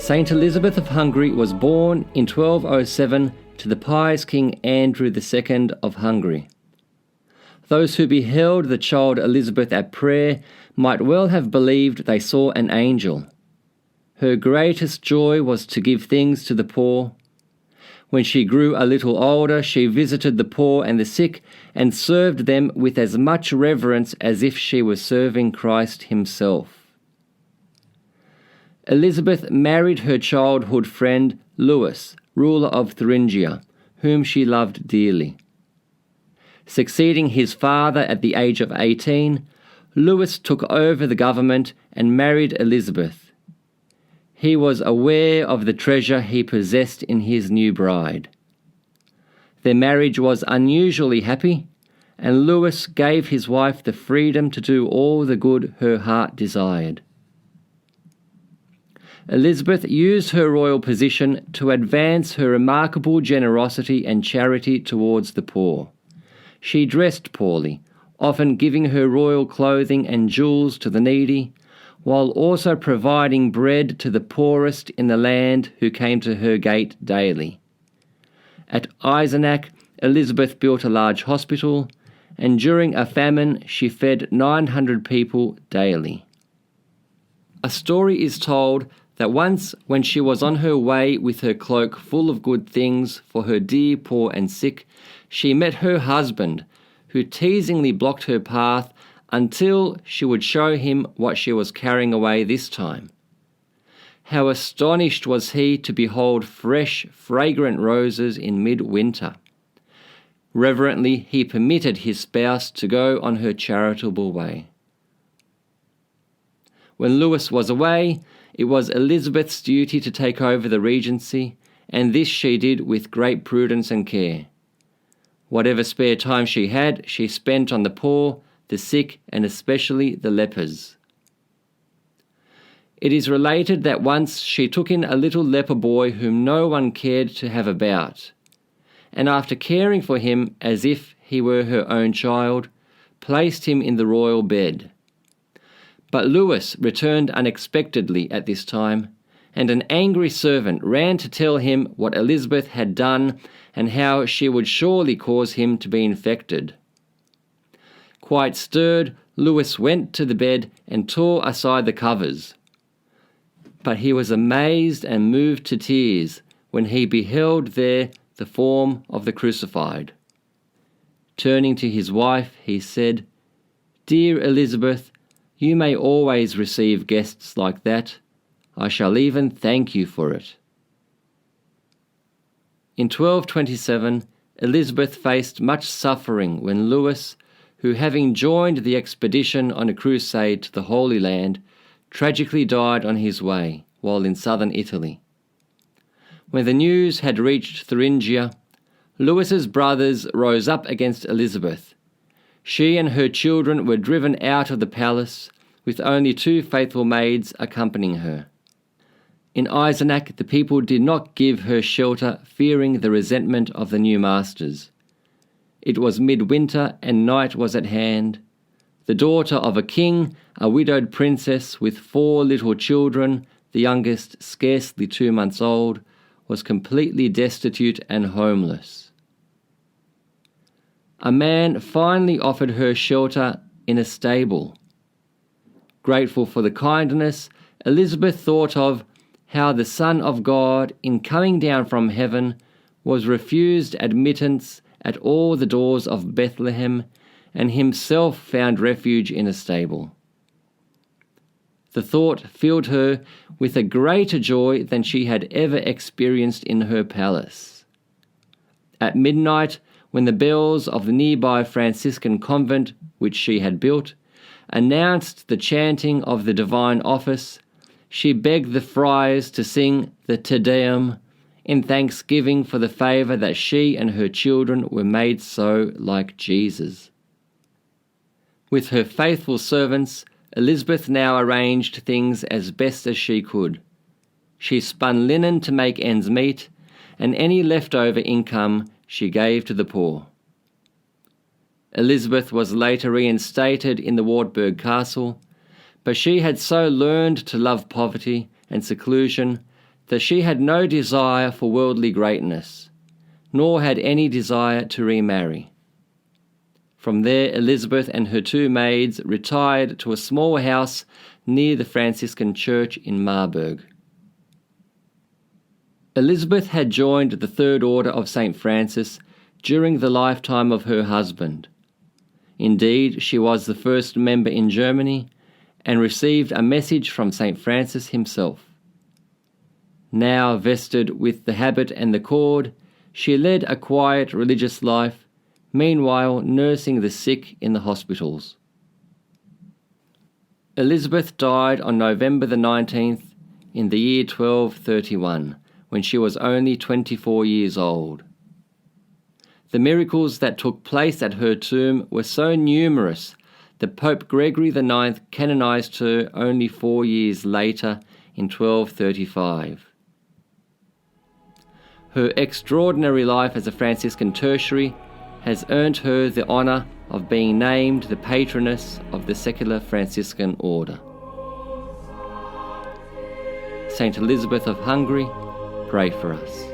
Saint Elizabeth of Hungary was born in 1207 to the pious King Andrew II of Hungary. Those who beheld the child Elizabeth at prayer might well have believed they saw an angel. Her greatest joy was to give things to the poor. When she grew a little older, she visited the poor and the sick and served them with as much reverence as if she were serving Christ himself. Elizabeth married her childhood friend Louis, ruler of Thuringia, whom she loved dearly. Succeeding his father at the age of 18, Louis took over the government and married Elizabeth. He was aware of the treasure he possessed in his new bride. Their marriage was unusually happy, and Louis gave his wife the freedom to do all the good her heart desired. Elizabeth used her royal position to advance her remarkable generosity and charity towards the poor. She dressed poorly, often giving her royal clothing and jewels to the needy, while also providing bread to the poorest in the land who came to her gate daily. At Eisenach, Elizabeth built a large hospital, and during a famine she fed 900 people daily. A story is told that once when she was on her way with her cloak full of good things for her dear poor and sick, she met her husband, who teasingly blocked her path until she would show him what she was carrying away this time. How astonished was he to behold fresh, fragrant roses in midwinter. Reverently he permitted his spouse to go on her charitable way. When Louis was away, it was Elizabeth's duty to take over the regency, and this she did with great prudence and care. Whatever spare time she had, she spent on the poor, the sick, and especially the lepers. It is related that once she took in a little leper boy whom no one cared to have about, and after caring for him as if he were her own child, placed him in the royal bed. But Louis returned unexpectedly at this time, and an angry servant ran to tell him what Elizabeth had done and how she would surely cause him to be infected. Quite stirred, Louis went to the bed and tore aside the covers. But he was amazed and moved to tears when he beheld there the form of the crucified. Turning to his wife, he said, "Dear Elizabeth, you may always receive guests like that. I shall even thank you for it." In 1227, Elizabeth faced much suffering when Louis, who having joined the expedition on a crusade to the Holy Land, tragically died on his way while in southern Italy. When the news had reached Thuringia, Louis's brothers rose up against Elizabeth. She and her children were driven out of the palace, with only 2 faithful maids accompanying her. In Eisenach, the people did not give her shelter, fearing the resentment of the new masters. It was midwinter and night was at hand. The daughter of a king, a widowed princess with 4 little children, the youngest scarcely 2 months old, was completely destitute and homeless. A man finally offered her shelter in a stable. Grateful for the kindness, Elizabeth thought of how the Son of God, in coming down from heaven, was refused admittance at all the doors of Bethlehem, and himself found refuge in a stable. The thought filled her with a greater joy than she had ever experienced in her palace. At midnight, when the bells of the nearby Franciscan convent, which she had built, announced the chanting of the divine office, she begged the friars to sing the Te Deum in thanksgiving for the favour that she and her children were made so like Jesus. With her faithful servants, Elizabeth now arranged things as best as she could. She spun linen to make ends meet, and any leftover income she gave to the poor. Elizabeth was later reinstated in the Wartburg castle, but she had so learned to love poverty and seclusion that she had no desire for worldly greatness, nor had any desire to remarry. From there, Elizabeth and her two maids retired to a small house near the Franciscan church in Marburg. Elizabeth had joined the Third Order of St. Francis during the lifetime of her husband. Indeed, she was the first member in Germany and received a message from St. Francis himself. Now vested with the habit and the cord, she led a quiet religious life, meanwhile nursing the sick in the hospitals. Elizabeth died on November the 19th in the year 1231, when she was only 24 years old. The miracles that took place at her tomb were so numerous that Pope Gregory IX canonized her only 4 years later in 1235. Her extraordinary life as a Franciscan tertiary has earned her the honour of being named the Patroness of the secular Franciscan order. Saint Elizabeth of Hungary, pray for us.